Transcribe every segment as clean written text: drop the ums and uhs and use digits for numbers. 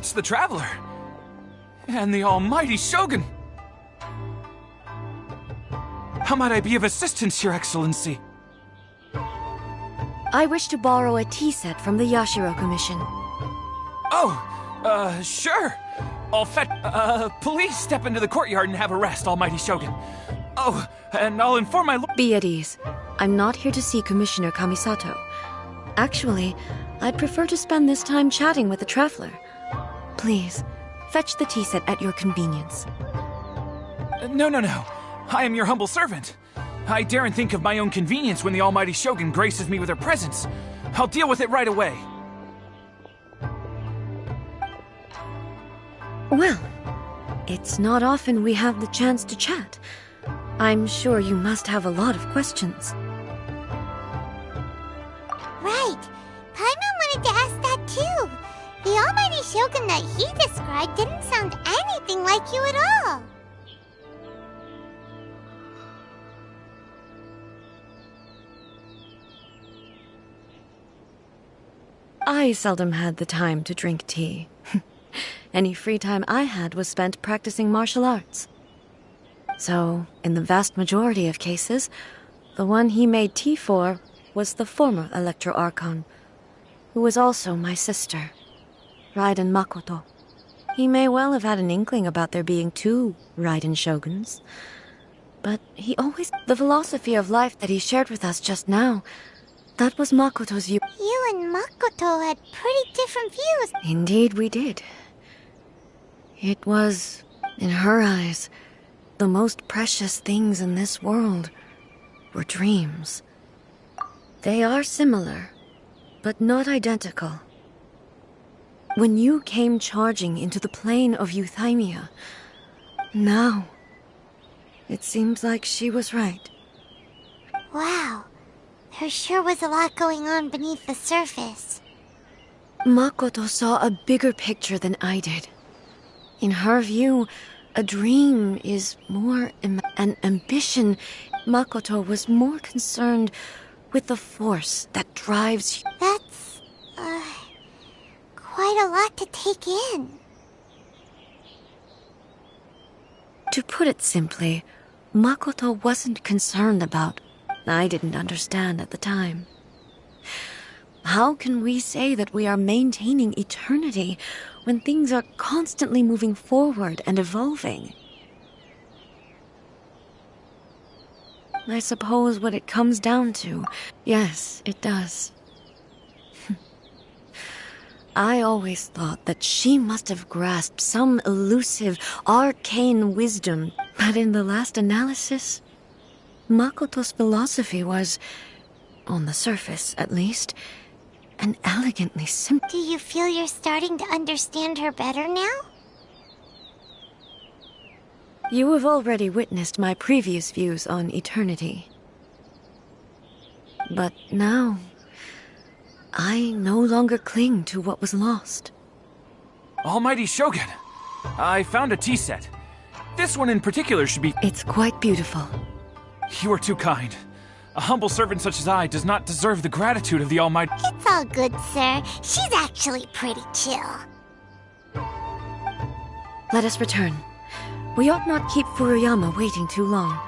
It's the Traveler. And the almighty Shogun. How might I be of assistance, Your Excellency? I wish to borrow a tea set from the Yashiro Commission. Oh, sure. I'll fetch. Please step into the courtyard and have a rest, almighty Shogun. Oh, and I'll inform my Be at ease. I'm not here to see Commissioner Kamisato. Actually, I'd prefer to spend this time chatting with the Traveler. Please, fetch the tea set at your convenience. No. I am your humble servant. I daren't think of my own convenience when the almighty Shogun graces me with her presence. I'll deal with it right away. Well, it's not often we have the chance to chat. I'm sure you must have a lot of questions. Right. Paimon wanted to ask that too. The almighty Shogun that he described didn't sound anything like you at all. I seldom had the time to drink tea. Any free time I had was spent practicing martial arts. So, in the vast majority of cases, the one he made tea for was the former Electro Archon, who was also my sister, Raiden Makoto. He may well have had an inkling about there being two Raiden Shoguns, but he always... The philosophy of life that he shared with us just now, that was Makoto's view. You and Makoto had pretty different views. Indeed we did. It was, in her eyes, the most precious things in this world were dreams. They are similar, but not identical. When you came charging into the plane of Euthymia, now, it seems like she was right. Wow. There sure was a lot going on beneath the surface. Makoto saw a bigger picture than I did. In her view, a dream is more an ambition. Makoto was more concerned with the force that drives you. That's, quite a lot to take in. To put it simply, Makoto wasn't concerned about. I didn't understand at the time. How can we say that we are maintaining eternity when things are constantly moving forward and evolving? I suppose what it comes down to, yes, it does. I always thought that she must have grasped some elusive, arcane wisdom, but in the last analysis, Makoto's philosophy was, on the surface at least, an elegantly simple. Do you feel you're starting to understand her better now? You have already witnessed my previous views on eternity. But now, I no longer cling to what was lost. Almighty Shogun, I found a tea set. This one in particular should be... It's quite beautiful. You are too kind. A humble servant such as I does not deserve the gratitude of the Almighty... It's all good, sir. She's actually pretty chill. Let us return. We ought not keep Furuyama waiting too long.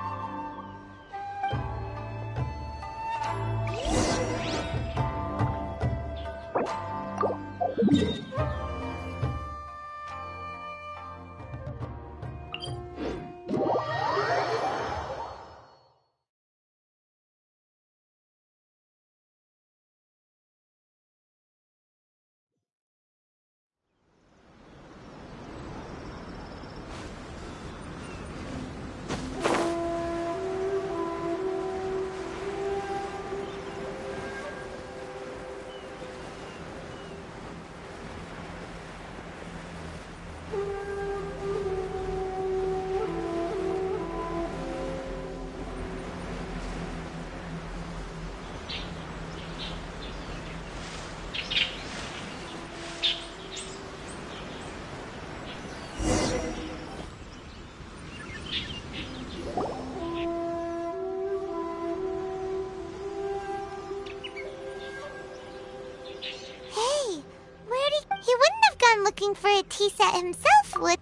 He wouldn't have gone looking for a tea tea set himself would.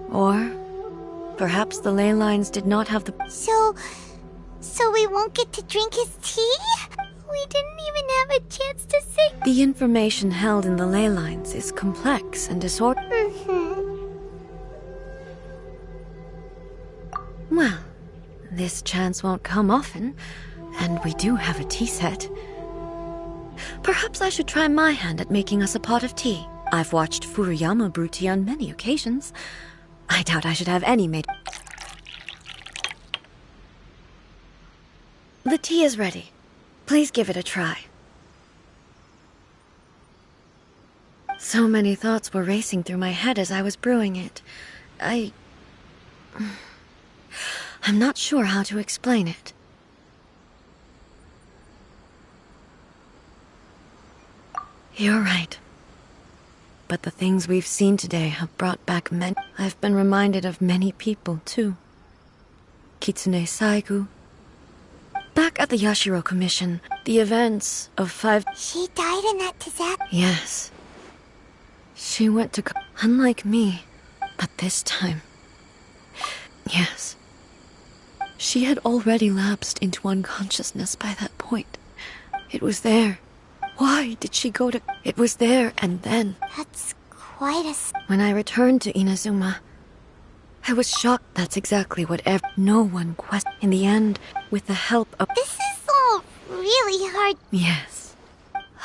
Or perhaps the ley lines did not have the... So we won't get to drink his tea? We didn't even have a chance to say... The information held in the ley lines is complex and disordered. Well, this chance won't come often, and we do have a tea set. Perhaps I should try my hand at making us a pot of tea. I've watched Furuyama brew tea on many occasions. I doubt I should have any made. The tea is ready. Please give it a try. So many thoughts were racing through my head as I was brewing it. I'm not sure how to explain it. You're right. But the things we've seen today have brought back many... I've been reminded of many people, too. Kitsune Saigu. Back at the Yashiro Commission, the events of 5... She died in that disaster? Yes. She went to... Unlike me. But this time... Yes. She had already lapsed into unconsciousness by that point. It was there. Why did she go to... It was there and then... That's quite a... When I returned to Inazuma, I was shocked. That's exactly what no one questioned. In the end, with the help of... This is all really hard. Yes.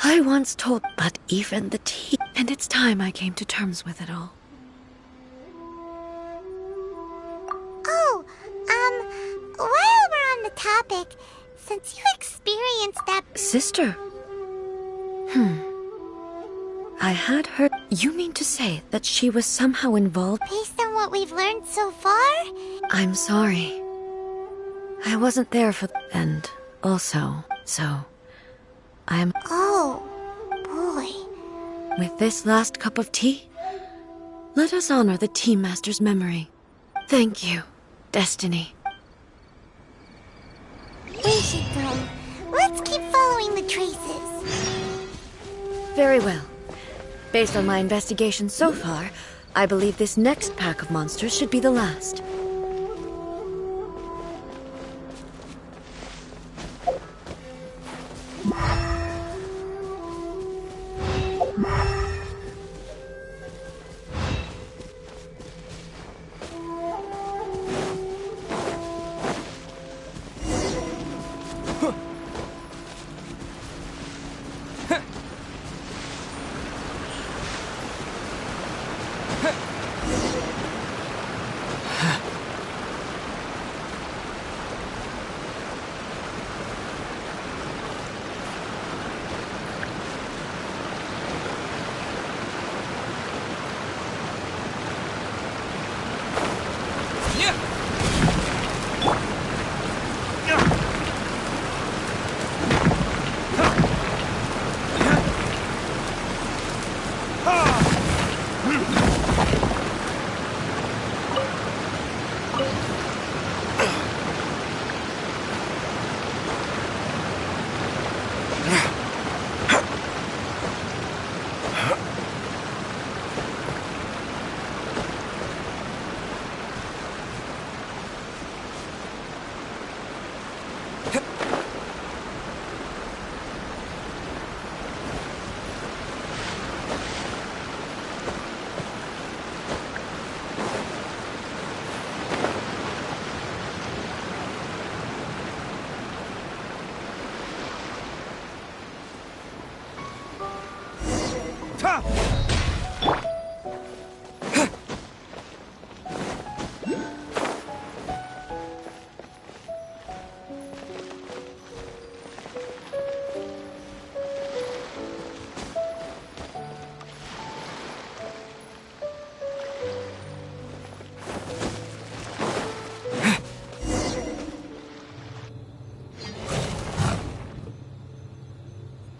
I once told... But even the tea... And it's time I came to terms with it all. Oh, while we're on the topic, since you experienced that... Sister? I had heard... You mean to say that she was somehow involved? Based on what we've learned so far? I'm sorry. I wasn't there for... And also, so... I'm... Oh, boy. With this last cup of tea, let us honor the Tea Master's memory. Thank you, Destiny. We should go. Let's keep following the traces. Very well. Based on my investigation so far, I believe this next pack of monsters should be the last.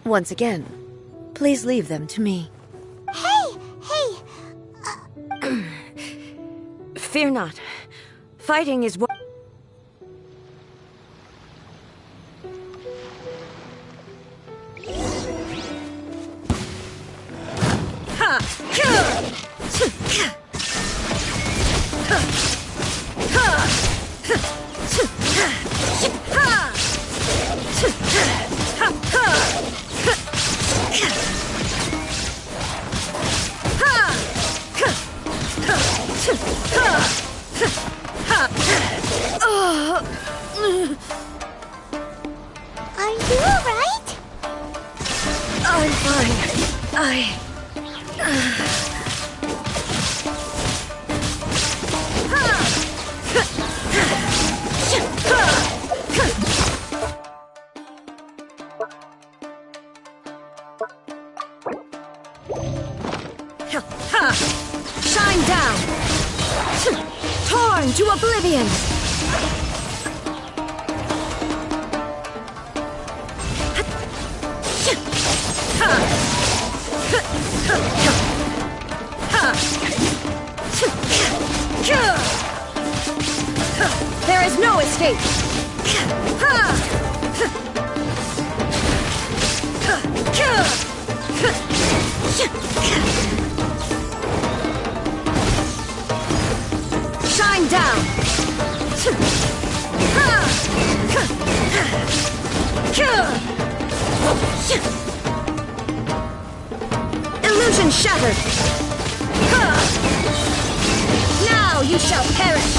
Once again, please leave them to me. Hey! Fear not. Fighting is what... Ha! I'm fine. Shine down! Torn to oblivion! There is no escape! Shine down! Illusion shattered! Now you shall perish!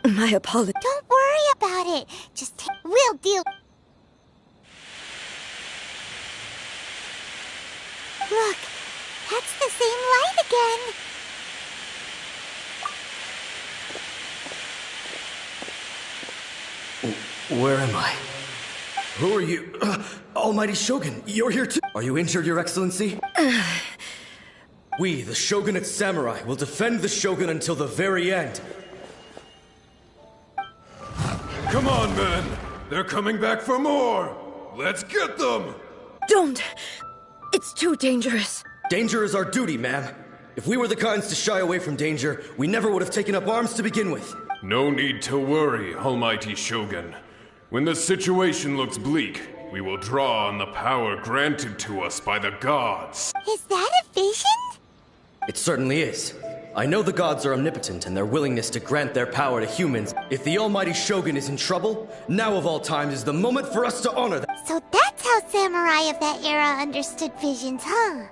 My apologies. Don't worry about it. Just we'll deal. Look, that's the same light again. Where am I? Who are you? Almighty Shogun, you're here too. Are you injured, Your Excellency? We, the Shogunate Samurai, will defend the Shogun until the very end. Come on, men! They're coming back for more! Let's get them! Don't! It's too dangerous. Danger is our duty, ma'am. If we were the kinds to shy away from danger, we never would have taken up arms to begin with. No need to worry, Almighty Shogun. When the situation looks bleak, we will draw on the power granted to us by the gods. Is that a vision? It certainly is. I know the gods are omnipotent and their willingness to grant their power to humans. If the Almighty Shogun is in trouble, now of all times is the moment for us to honor them. So that's how samurai of that era understood visions, huh?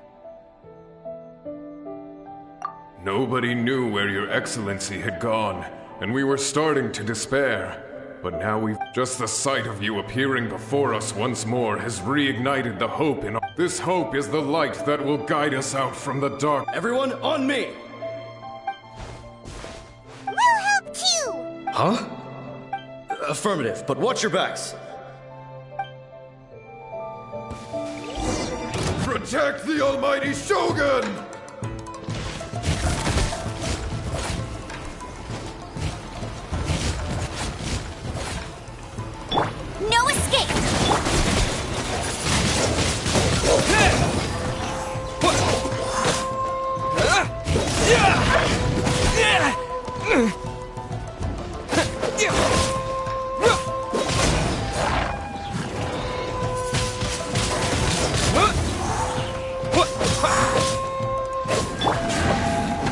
Nobody knew where Your Excellency had gone, and we were starting to despair. But now just the sight of you appearing before us once more has reignited the hope in us. This hope is the light that will guide us out from the dark. Everyone, on me! We'll help too! Huh? Affirmative, but watch your backs. Protect the Almighty Shogun! No escape!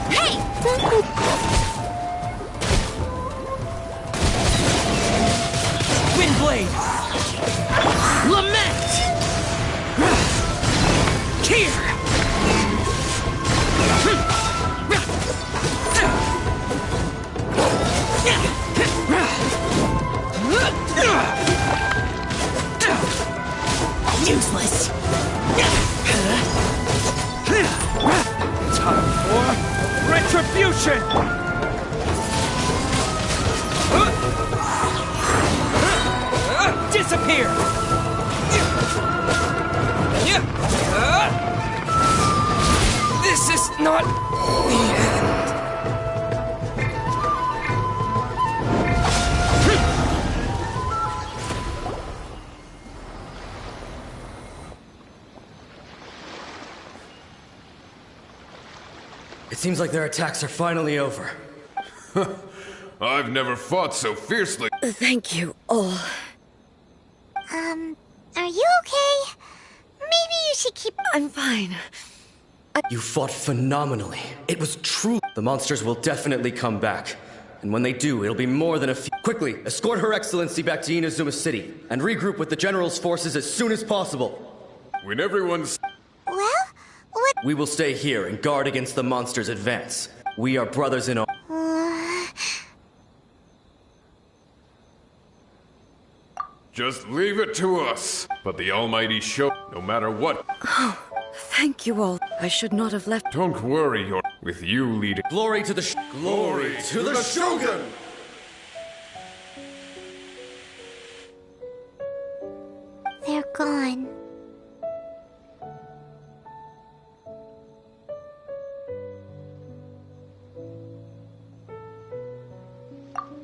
Hey! Windblade! Lament! Here! Useless! Time for retribution! Disappear! This is not the end. It seems like their attacks are finally over. I've never fought so fiercely. Thank you all. Are you okay? Maybe you should keep... I'm fine. You fought phenomenally. It was true. The monsters will definitely come back. And when they do, it'll be more than a few. Quickly, escort Her Excellency back to Inazuma City, and regroup with the General's forces as soon as possible. When everyone's... Well, what? We will stay here and guard against the monster's advance. We are brothers in arms. Just leave it to us. But the Almighty no matter what... Thank you all. I should not have left. Don't worry, with you leading... Glory to the Glory to the Shogun! They're gone.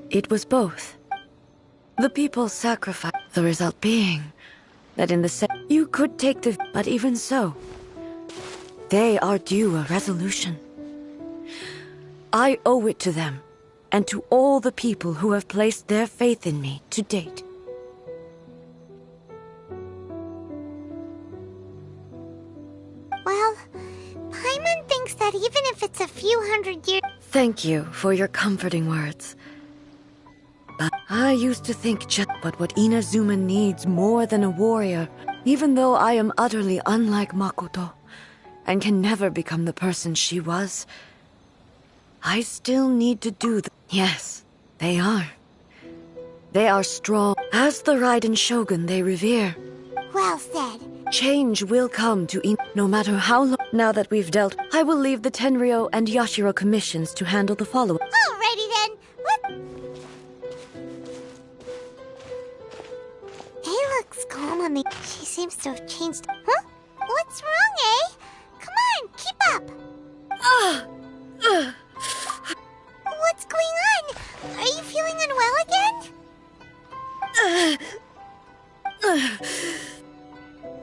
It was both. The people sacrificed, the result being that in the you could take the... But even so, they are due a resolution. I owe it to them, and to all the people who have placed their faith in me to date. Well, Paimon thinks that even if it's a few hundred years... Thank you for your comforting words. But I used to think but what Inazuma needs more than a warrior, even though I am utterly unlike Makoto, and can never become the person she was, I still need to do Yes, they are. They are strong. As the Raiden Shogun they revere. Well said. Change will come to no matter how long. Now that we've dealt, I will leave the Tenryo and Yashiro commissions to handle the follow-up. Alrighty then. What? He looks calm on the... She seems to have changed. Huh? What's wrong, eh? Come on, keep up. What's going on? Are you feeling unwell again?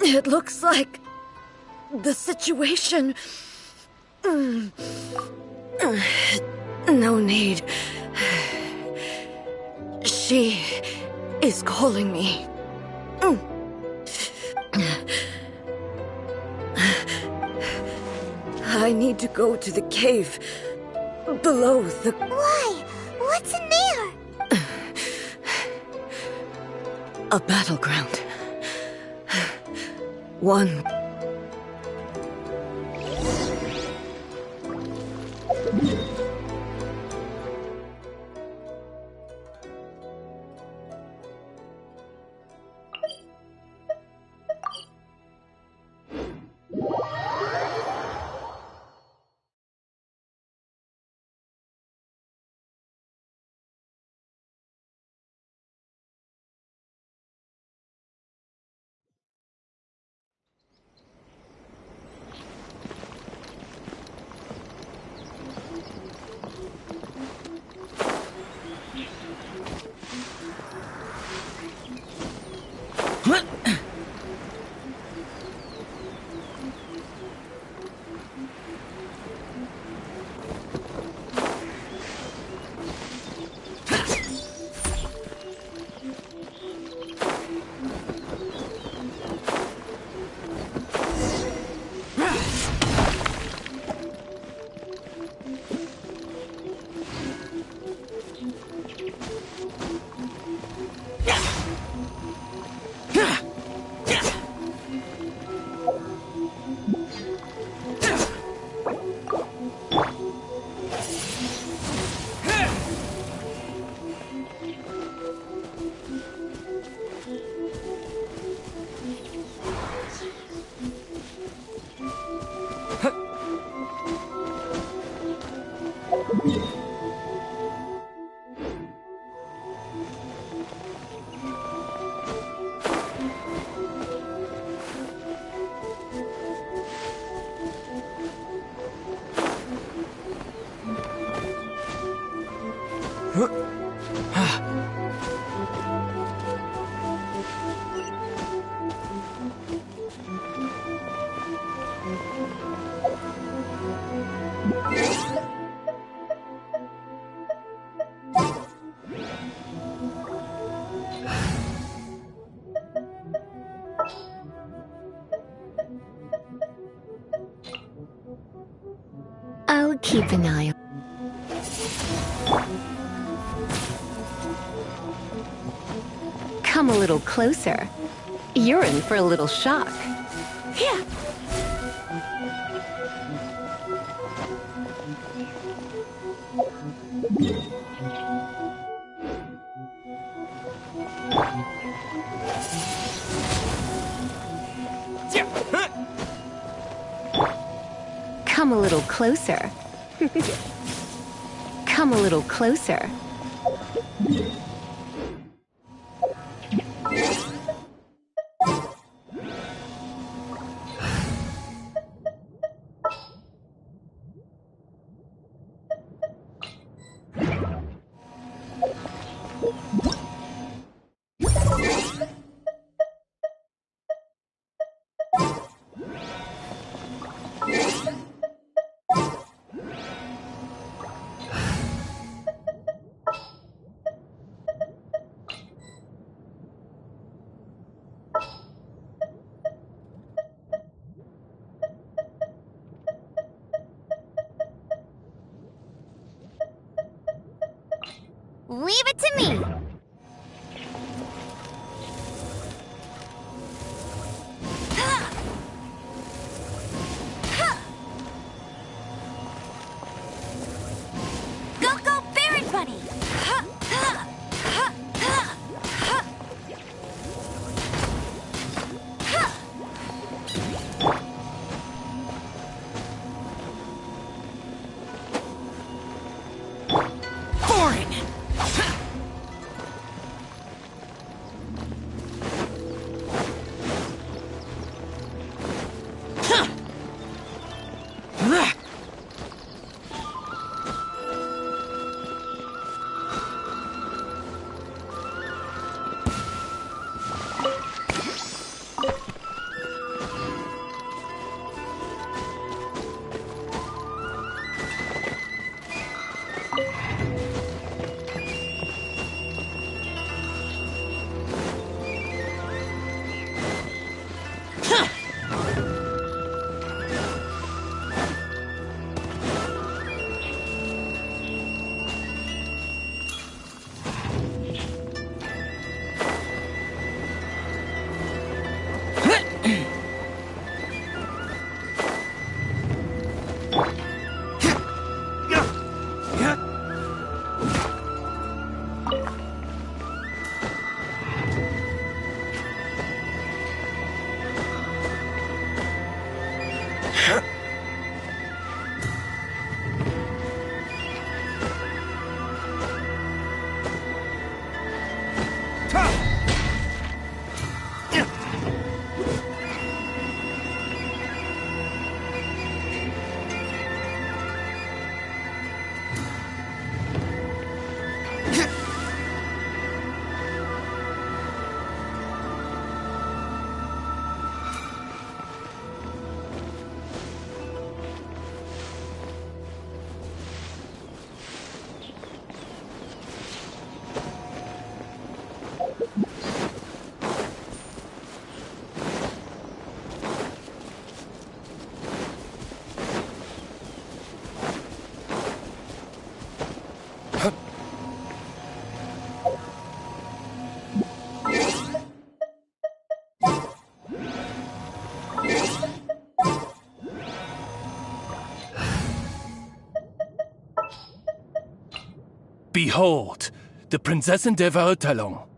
It looks like the situation... No need. She is calling me. I need to go to the cave below the... Why? What's in there? A battleground. One... I'll keep an eye on... Come a little closer. You're in for a little shock. Yeah. Come a little closer. Come a little closer. Leave it to me! Go, go, Baron Bunny! Boring! Behold, the Prinzessin der Verurteilung.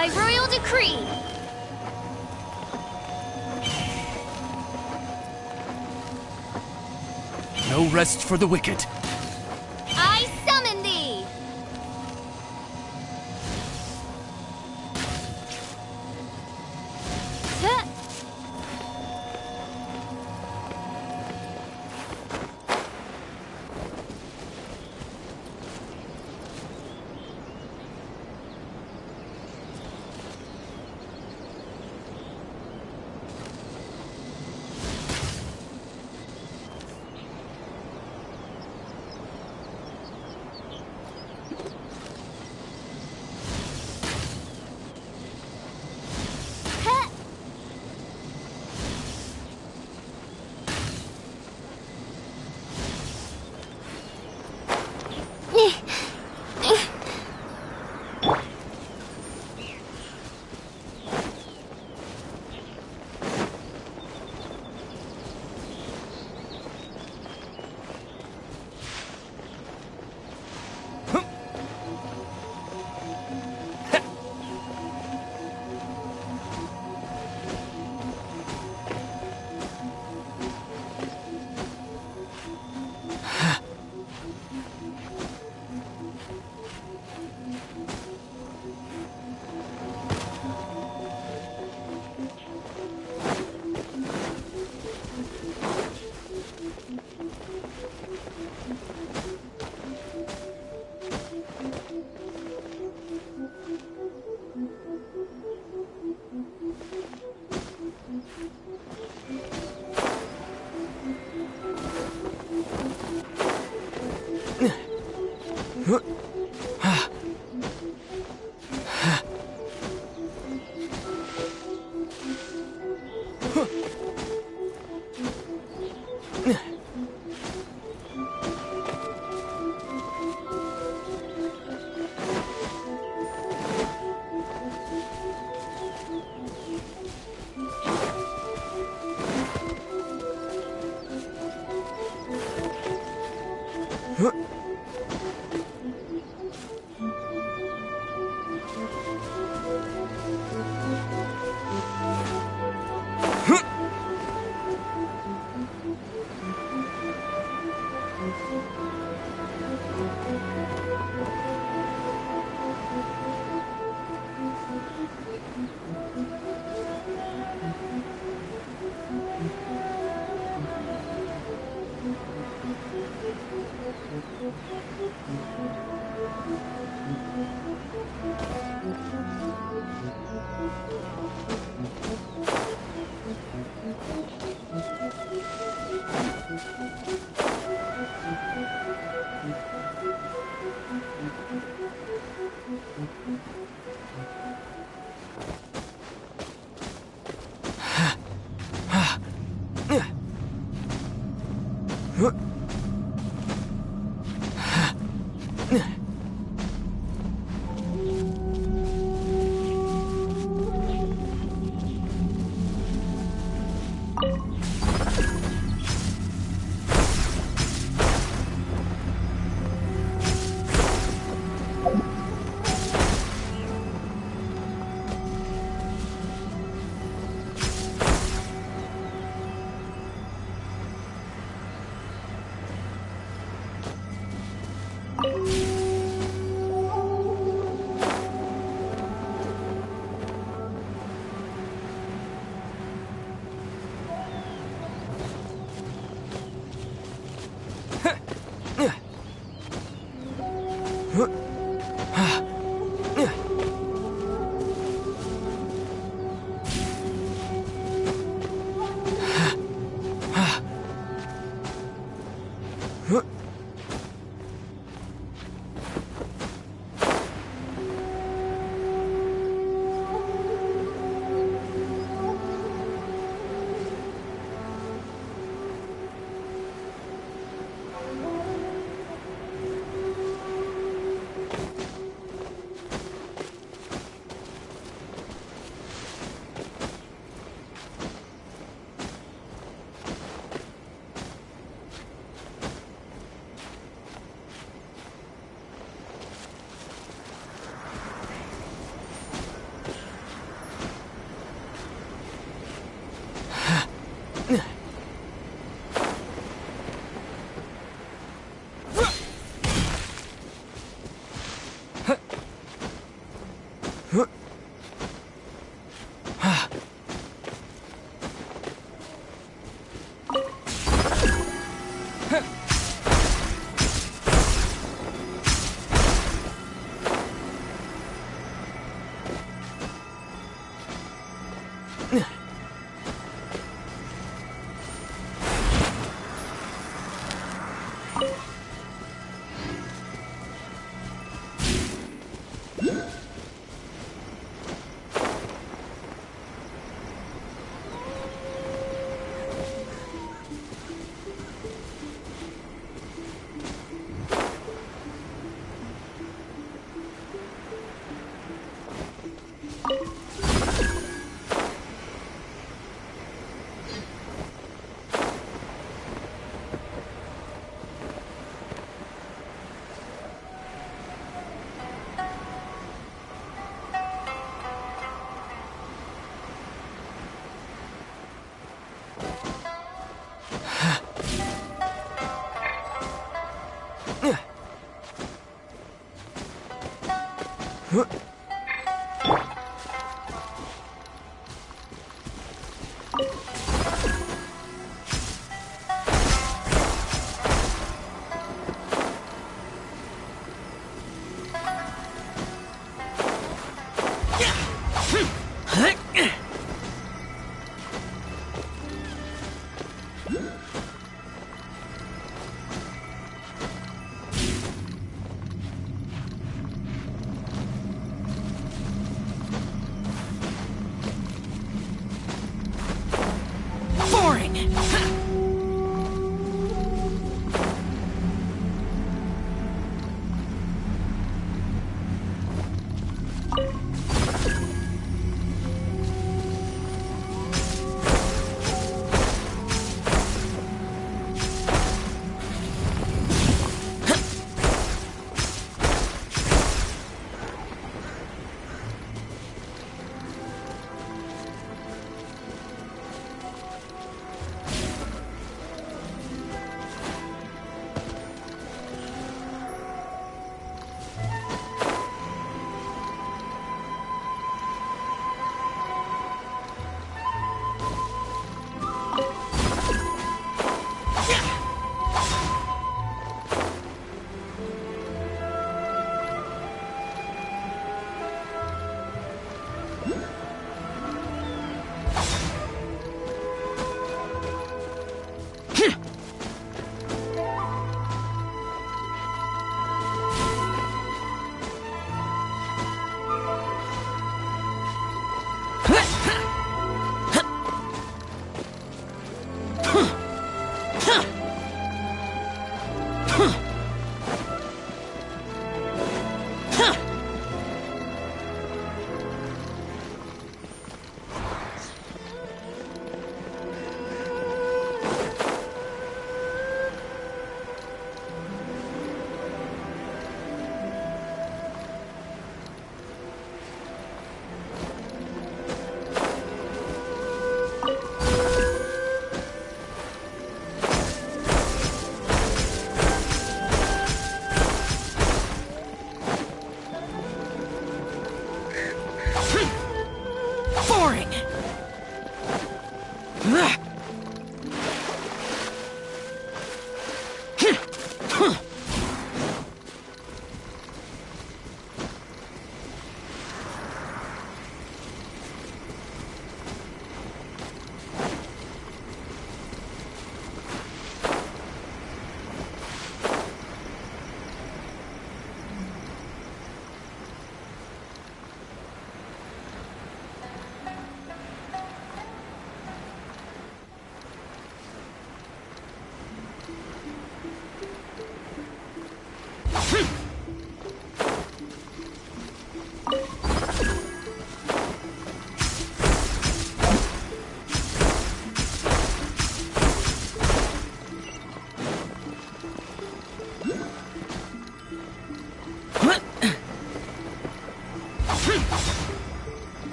by royal decree. No rest for the wicked. I summon thee! Huh.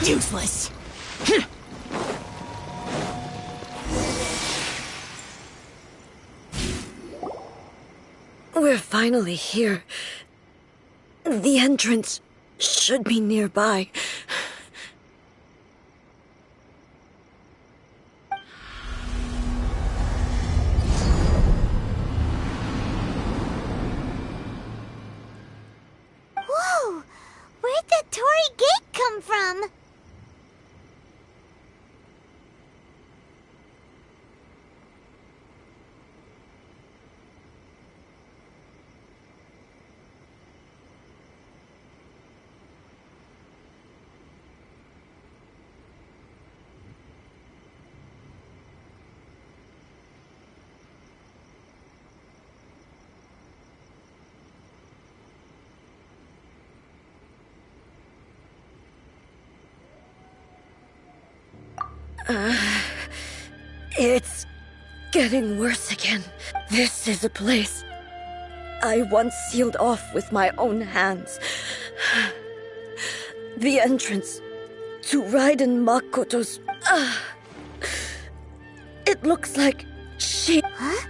Useless. We're finally here. The entrance should be nearby. Whoa! Where'd the Torii Gate come from? It's getting worse again. This is a place I once sealed off with my own hands. The entrance to Raiden Makoto's... It looks like she... Huh?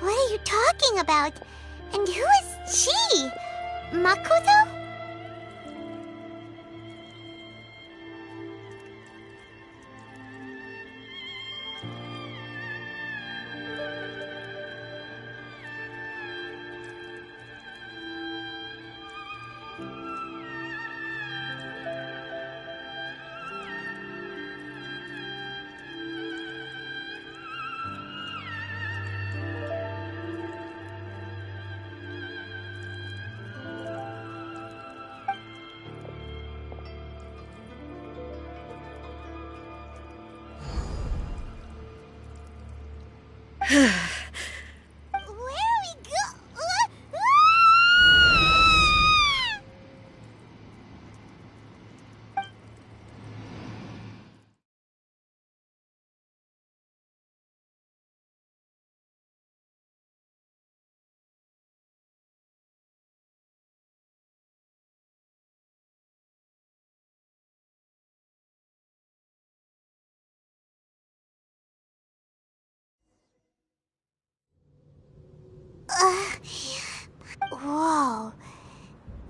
What are you talking about? And who is she? Makoto? Where are we Whoa.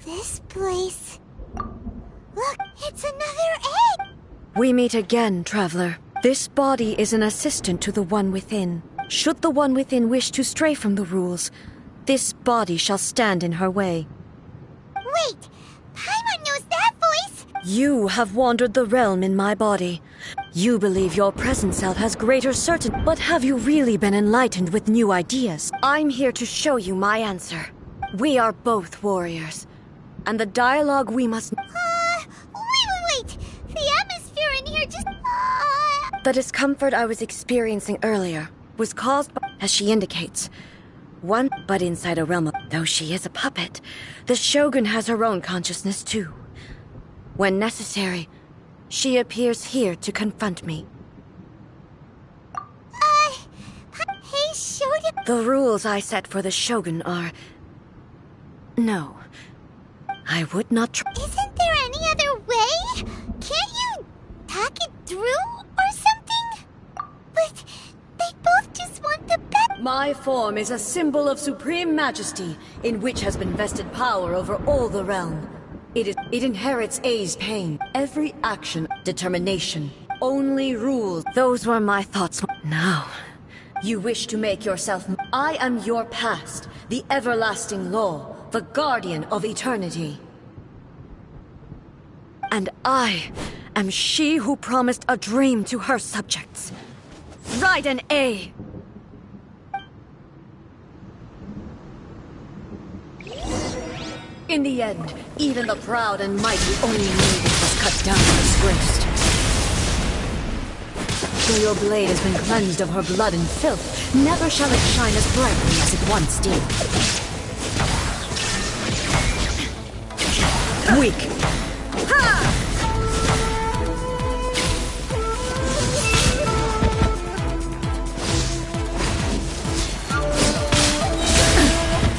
This place... Look, it's another egg! We meet again, traveler. This body is an assistant to the One Within. Should the One Within wish to stray from the rules, this body shall stand in her way. Wait! Paimon knows that voice! You have wandered the realm in my body. You believe your present self has greater certainty, but have you really been enlightened with new ideas? I'm here to show you my answer. We are both warriors, and the dialogue we must... Wait! The atmosphere in here just... The discomfort I was experiencing earlier was caused by, as she indicates, one, but inside a realm of... Though she is a puppet, the Shogun has her own consciousness too. When necessary, she appears here to confront me. Hey, Shogun... The rules I set for the Shogun are... No. I would not Isn't there any other way? Can't you talk it through or something? But they both just want the best... My form is a symbol of supreme majesty, in which has been vested power over all the realm. It inherits A's pain. Every action, determination, only rules. Those were my thoughts. Now, you wish to make yourself... I am your past, the everlasting law, the guardian of eternity. And I am she who promised a dream to her subjects. Raiden A. In the end, even the proud and mighty only knew it was cut down and disgraced. Though your blade has been cleansed of her blood and filth, never shall it shine as brightly as it once did. Weak. Ha!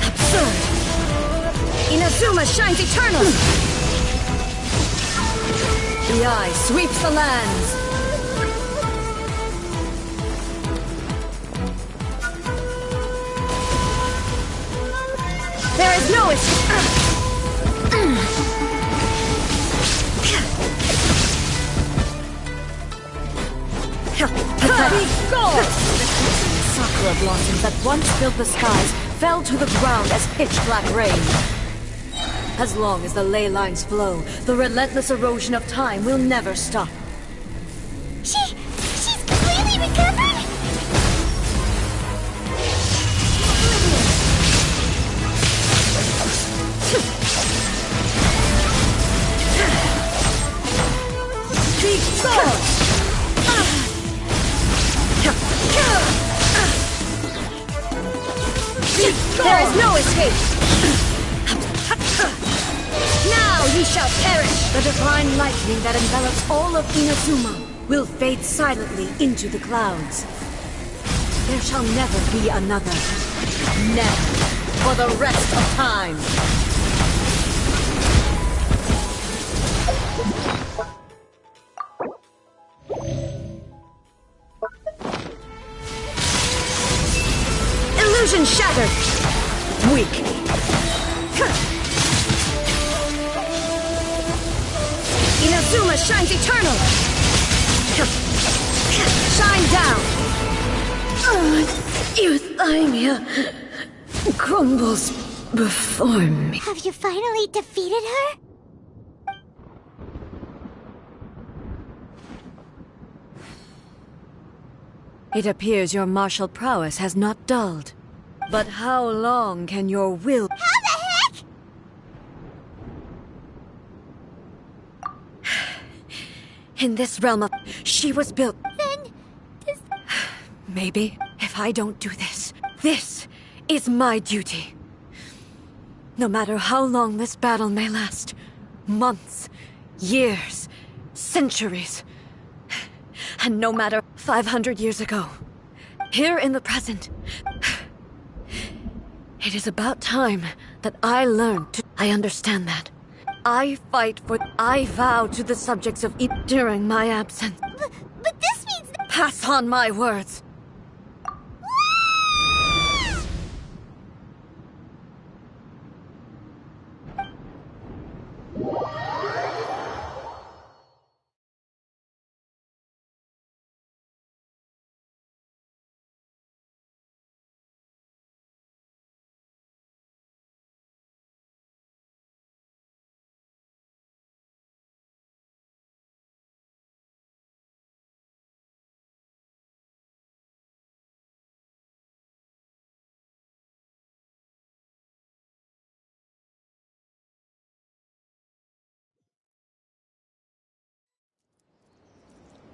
Absurd! Inazuma shines eternal! The eye sweeps the lands. There is no escape. Pathetic. Sakura blossoms that once filled the skies fell to the ground as pitch-black rain. As long as the ley lines flow, the relentless erosion of time will never stop. She's completely recovered? Be gone! There is no escape! Now ye shall perish! The divine lightning that envelops all of Inazuma will fade silently into the clouds. There shall never be another. Never. For the rest of time. Illusion shattered! Weak. Inazuma shines eternal! Shine down! Euthymia crumbles before me. Have you finally defeated her? It appears your martial prowess has not dulled. But how long can your will... How the heck? In this realm of... She was built... Then... Maybe, if I don't do this, this is my duty. No matter how long this battle may last, months, years, centuries, and no matter 500 years ago, here in the present, it is about time that I learn to... I understand that. I fight for... I vow to the subjects of it during my absence. But this means... Pass on my words.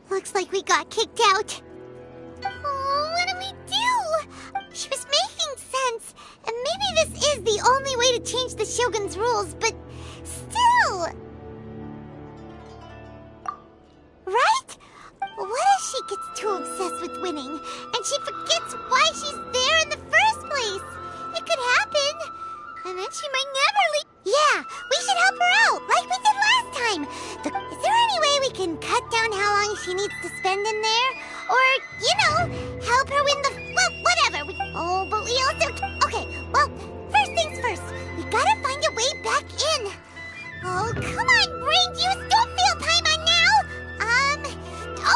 Looks like we got kicked out. Oh, what do we do? She was making sense, and maybe this is the only way to change the Shogun's rules, but still... Right? What if she gets too obsessed with winning, and she forgets why she's there in the first place? It could happen. And then she might never leave. Yeah, we should help her out, like we did last time. Is there any way we can cut down how long she needs to spend in there? Or, you know, help her win the... Well, whatever. But we also... Okay, well, first things first. We gotta find a way back in. Oh, come on, brain juice. Don't feel Paimon now.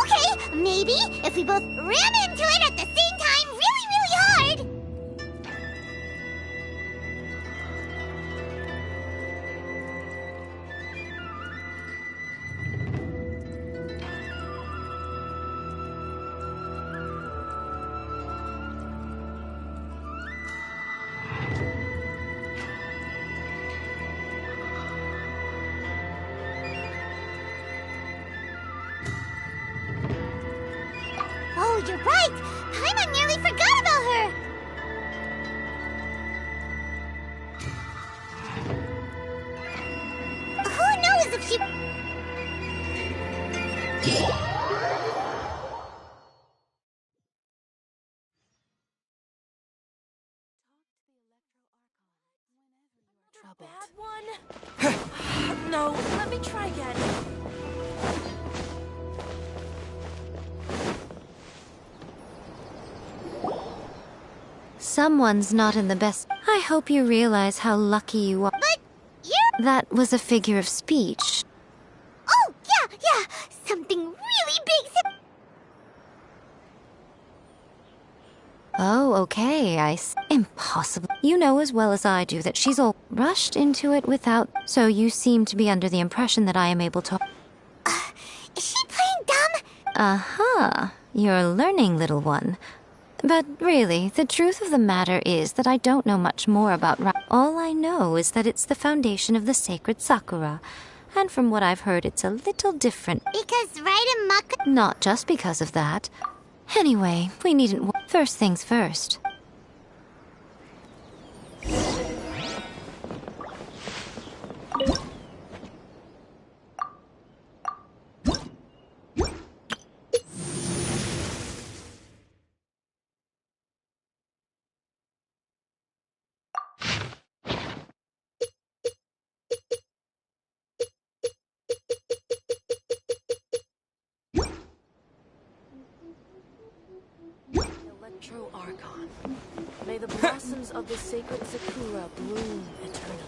Okay, maybe if we both ram into it at the same time really, really hard. Oh, you're right! Paimon nearly forgot about her! Who knows if she... Bad one? No, let me try again. Someone's not in the best. I hope you realize how lucky you are. But you... That was a figure of speech. Oh, yeah. Something really big. Oh, okay, Impossible. You know as well as I do that she's all rushed into it without... So you seem to be under the impression that I am able to... Is she playing dumb? Uh-huh. You're learning, little one. But really, the truth of the matter is that I don't know much more about all I know is that it's the foundation of the sacred Sakura. And from what I've heard, it's a little different. Because Raiden Maka... Not just because of that. Anyway, we needn't... First things first. Archon. May the blossoms of the sacred Sakura bloom eternally.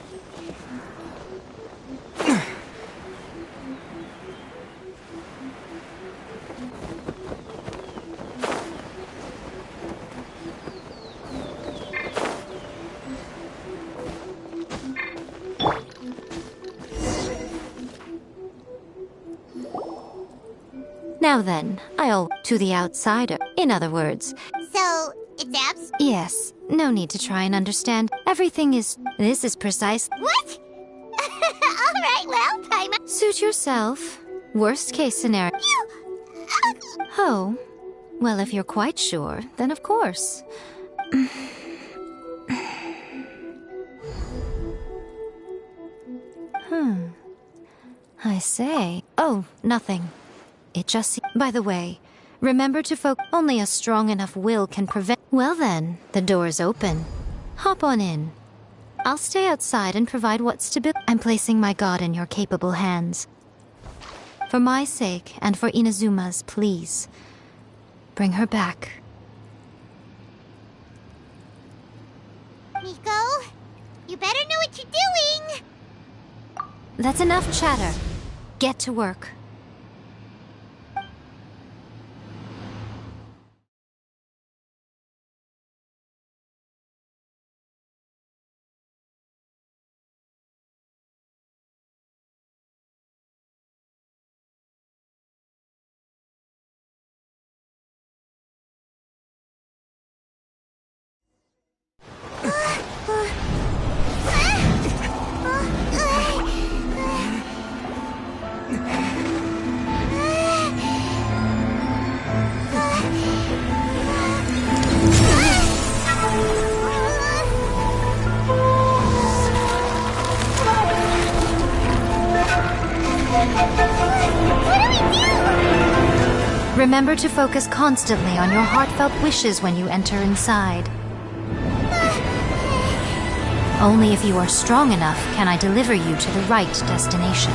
Now then, I'll to the outsider. In other words... So, it's abs? Yes. No need to try and understand. Everything is... This is precise... What? Alright, well, time... Suit yourself. Worst case scenario... You... Oh. Well, if you're quite sure, then of course. I say... Oh, nothing. It just... By the way, remember to focus... Only a strong enough will can prevent... Well then, the door's open. Hop on in. I'll stay outside and provide what's to be... I'm placing my god in your capable hands. For my sake, and for Inazuma's, please. Bring her back. Miko, you better know what you're doing! That's enough chatter. Get to work. Remember to focus constantly on your heartfelt wishes when you enter inside. Only if you are strong enough can I deliver you to the right destination.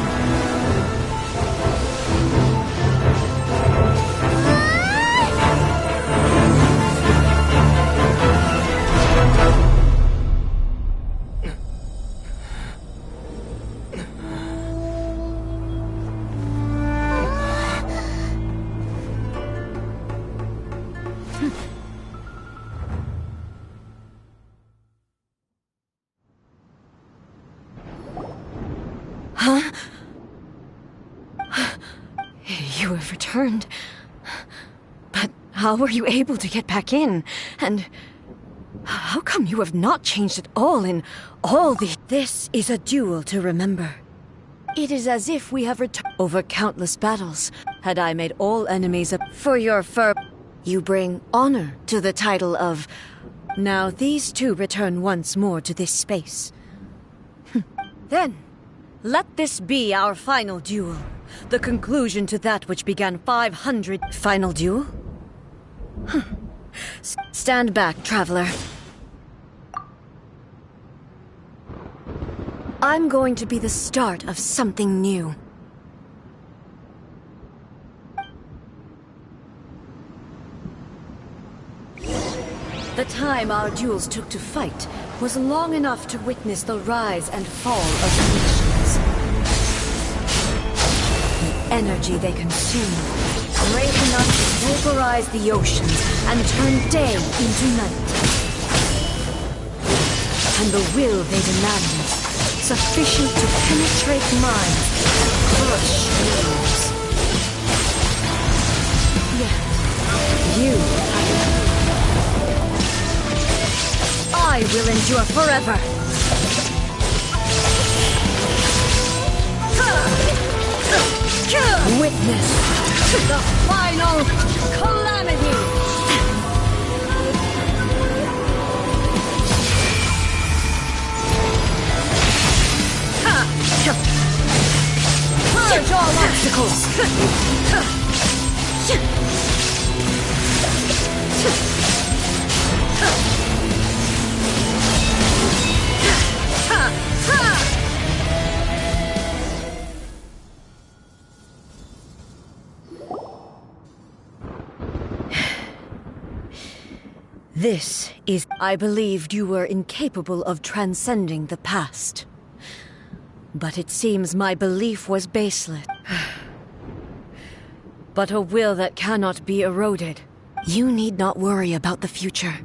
You have returned. But how were you able to get back in? And how come you have not changed at all in all the... This is a duel to remember. It is as if we have returned over countless battles. Had I made all enemies for your fur... You bring honor to the title of... Now these two return once more to this space. Then, let this be our final duel. The conclusion to that which began 500... Final duel? Stand back, traveler. I'm going to be the start of something new. The time our duels took to fight was long enough to witness the rise and fall of nations. The energy they consume, great enough to pulverize the oceans and turn day into night. And the will they demanded, sufficient to penetrate minds and crush lives. Yet, you have... I will endure forever! Witness the final calamity! Purge all obstacles! This is... I believed you were incapable of transcending the past. But it seems my belief was baseless. But a will that cannot be eroded. You need not worry about the future.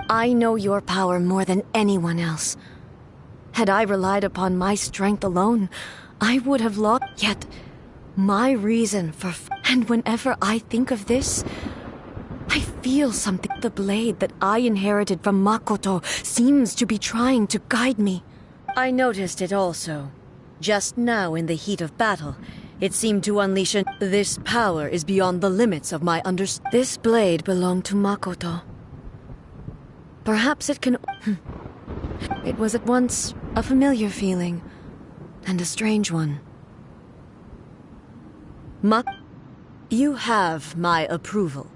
I know your power more than anyone else. Had I relied upon my strength alone, I would have lost. Yet, my reason for... And whenever I think of this, I feel something. The blade that I inherited from Makoto seems to be trying to guide me. I noticed it also. Just now in the heat of battle, it seemed to unleash an... This power is beyond the limits of my understanding. This blade belonged to Makoto. Perhaps it can... It was at once a familiar feeling, and a strange one. You have my approval.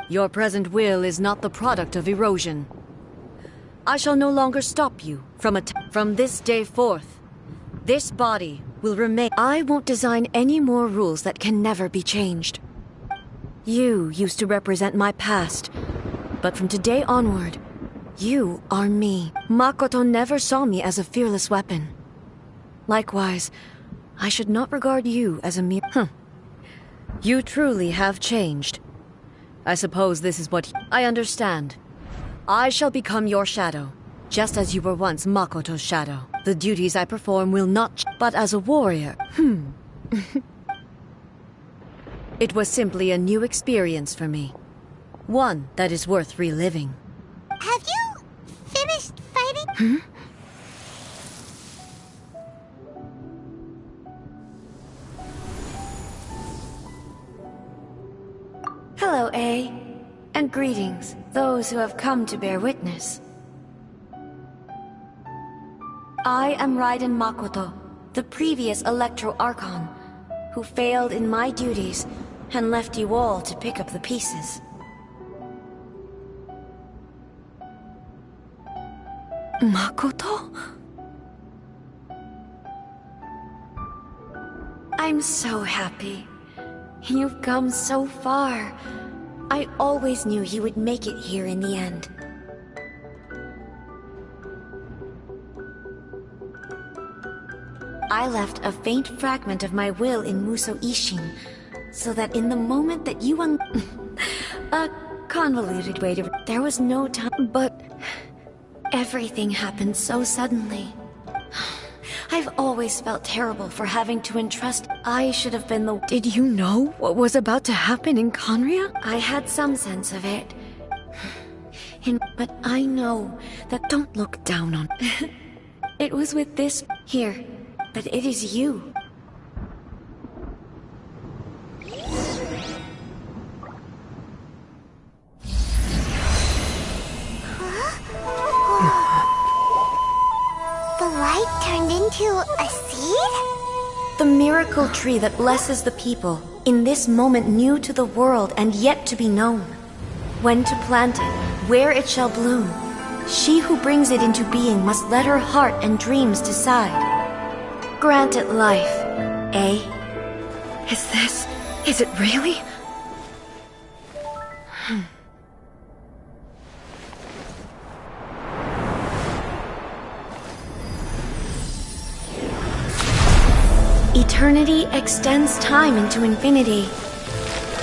Your present will is not the product of erosion. I shall no longer stop you from this day forth. This body will remain. I won't design any more rules that can never be changed. You used to represent my past, but from today onward, you are me. Makoto never saw me as a fearless weapon. Likewise, I should not regard you as a mere... You truly have changed. I suppose this is what... I understand. I shall become your shadow, just as you were once Makoto's shadow. The duties I perform will not... But as a warrior... It was simply a new experience for me. One that is worth reliving. Have you finished fighting? Hello, A. And greetings, those who have come to bear witness. I am Raiden Makoto, the previous Electro Archon, who failed in my duties and left you all to pick up the pieces. Makoto? I'm so happy. You've come so far. I always knew you would make it here in the end. I left a faint fragment of my will in Muso Ishin, so that in the moment that you a convoluted way to... There was no time, but... Everything happened so suddenly. I've always felt terrible for having to entrust... I should have been the... Did you know what was about to happen in Conria? I had some sense of it. But I know that... Don't look down on... It was with this... Here. But it is you. The light turned into a seed? The miracle tree that blesses the people, in this moment new to the world and yet to be known. When to plant it, where it shall bloom. She who brings it into being must let her heart and dreams decide. Grant it life, eh? Is it really? Eternity extends time into infinity.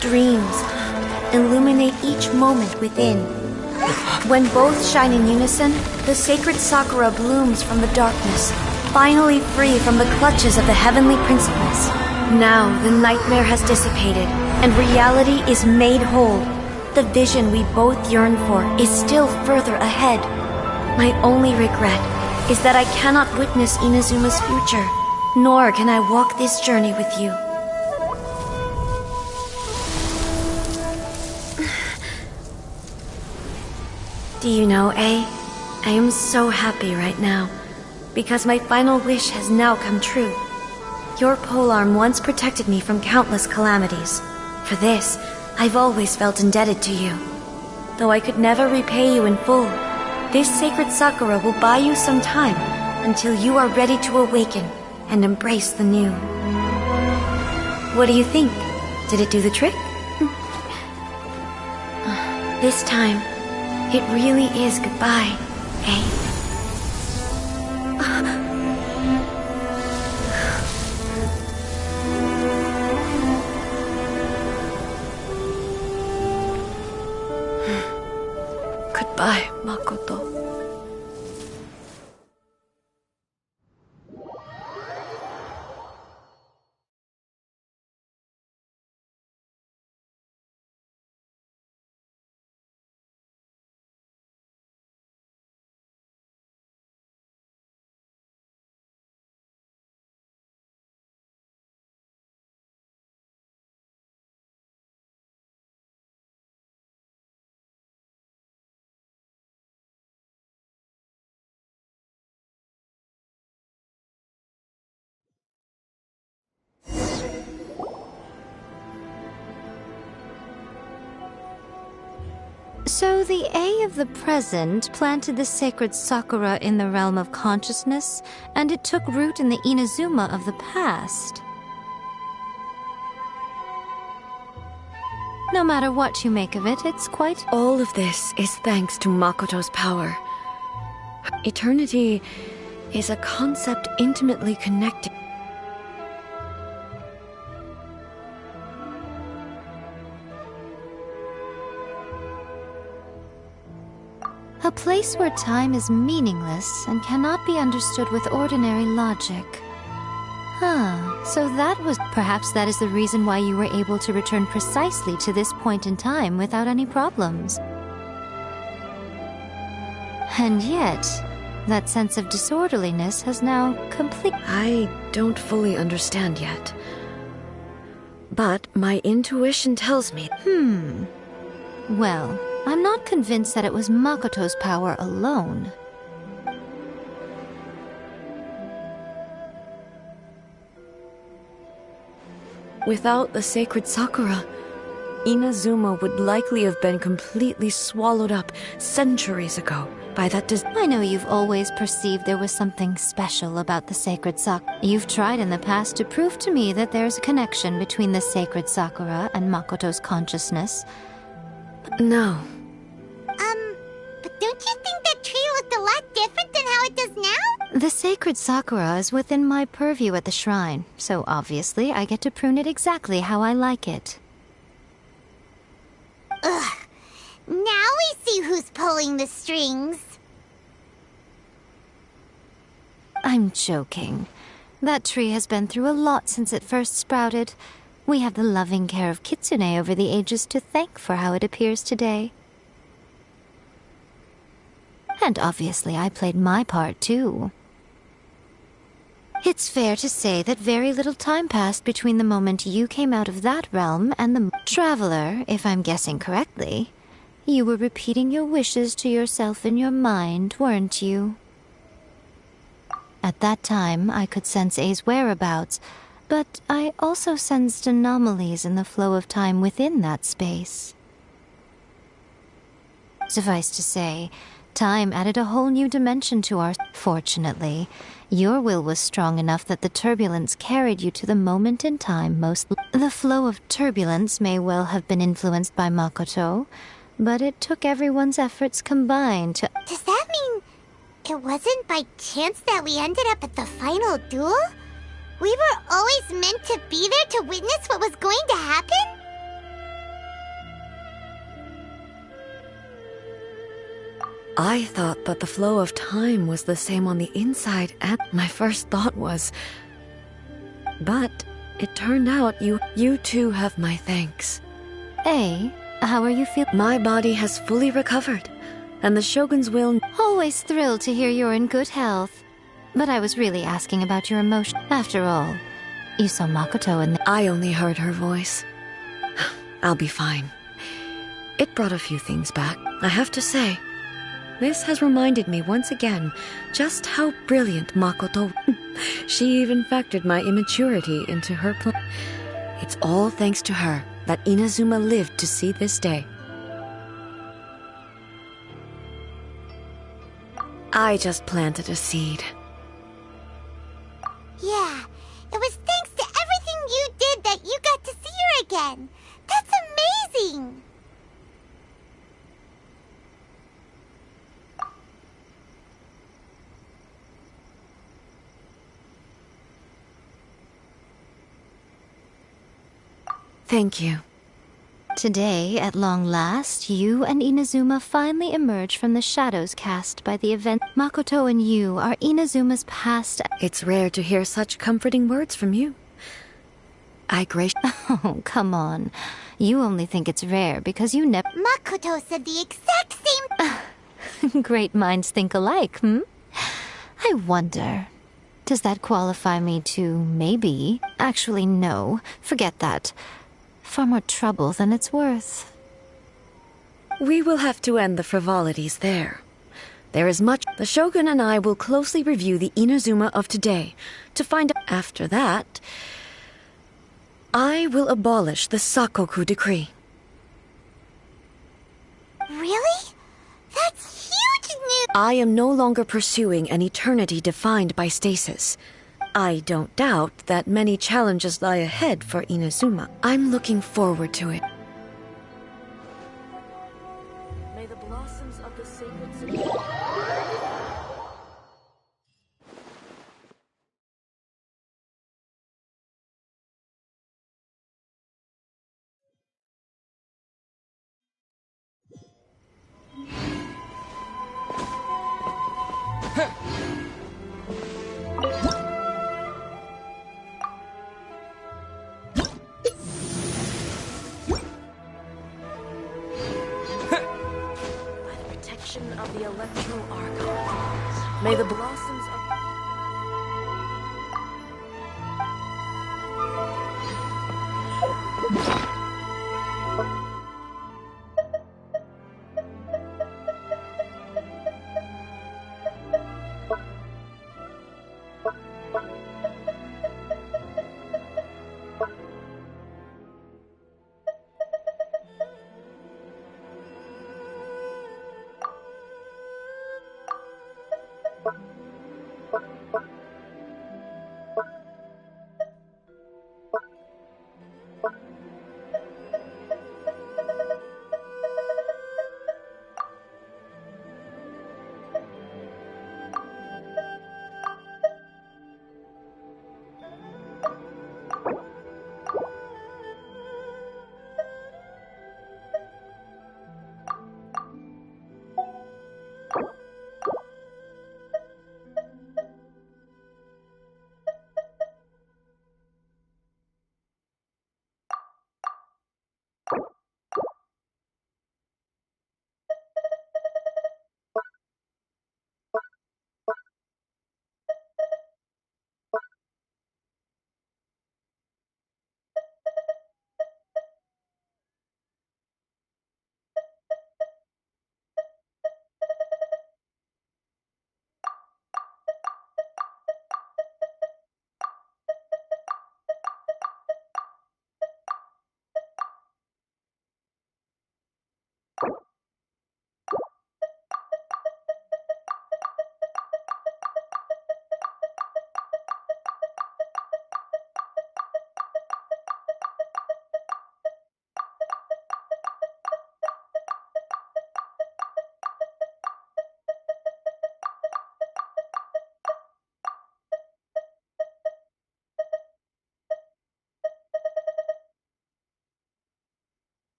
Dreams illuminate each moment within. When both shine in unison, the sacred Sakura blooms from the darkness, finally free from the clutches of the heavenly principles. Now the nightmare has dissipated, and reality is made whole. The vision we both yearn for is still further ahead. My only regret is that I cannot witness Inazuma's future, nor can I walk this journey with you. Do you know, I am so happy right now, because my final wish has now come true. Your polearm once protected me from countless calamities. For this, I've always felt indebted to you. Though I could never repay you in full, this sacred Sakura will buy you some time until you are ready to awaken and embrace the new. What do you think? Did it do the trick? This time, it really is goodbye, eh? Goodbye, Makoto. So the A of the present planted the sacred Sakura in the realm of consciousness, and it took root in the Inazuma of the past. No matter what you make of it, it's quite... All of this is thanks to Makoto's power. Eternity is a concept intimately connected. A place where time is meaningless and cannot be understood with ordinary logic. So perhaps that is the reason why you were able to return precisely to this point in time without any problems. And yet, that sense of disorderliness has now I don't fully understand yet. But my intuition tells me... Well, I'm not convinced that it was Makoto's power alone. Without the sacred Sakura, Inazuma would likely have been completely swallowed up centuries ago by that I know you've always perceived there was something special about the sacred Sakura. You've tried in the past to prove to me that there's a connection between the sacred Sakura and Makoto's consciousness. No. But don't you think that tree looked a lot different than how it does now? The sacred Sakura is within my purview at the shrine, so obviously I get to prune it exactly how I like it. Ugh. Now we see who's pulling the strings. I'm joking. That tree has been through a lot since it first sprouted. We have the loving care of Kitsune over the ages to thank for how it appears today. And obviously I played my part too. It's fair to say that very little time passed between the moment you came out of that realm and the traveler, if I'm guessing correctly. You were repeating your wishes to yourself in your mind, weren't you? At that time, I could sense A's whereabouts, but I also sensed anomalies in the flow of time within that space. Suffice to say, time added a whole new dimension to our... Fortunately, your will was strong enough that the turbulence carried you to the moment in time most... The flow of turbulence may well have been influenced by Makoto, but it took everyone's efforts combined to... Does that mean it wasn't by chance that we ended up at the final duel? We were always meant to be there to witness what was going to happen? I thought that the flow of time was the same on the inside, and my first thought was... But it turned out you too have my thanks. Hey, how are you feeling? My body has fully recovered, and the Shogun's will... Always thrilled to hear you're in good health. But I was really asking about your emotion. After all, you saw Makoto and... I only heard her voice. I'll be fine. It brought a few things back, I have to say. This has reminded me once again just how brilliant Makoto... She even factored my immaturity into her plan. It's all thanks to her that Inazuma lived to see this day. I just planted a seed. Yeah, it was thanks to everything you did that you got to see her again. That's amazing! Thank you. Today, at long last, you and Inazuma finally emerge from the shadows cast by the event. Makoto and you are Inazuma's past... It's rare to hear such comforting words from you. Oh, come on. You only think it's rare because you never... Makoto said the exact same... Great minds think alike, hmm? I wonder... Does that qualify me to maybe... Actually, no. Forget that. Far more trouble than it's worth. We will have to end the frivolities there. There is much... The Shogun and I will closely review the Inazuma of today to find out... After that, I will abolish the Sakoku decree. Really? That's huge news! I am no longer pursuing an eternity defined by stasis. I don't doubt that many challenges lie ahead for Inazuma. I'm looking forward to it. May the blossoms of the sacred... of the Electro Archon. May the blossoms of...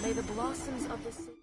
May the blossoms of the sea...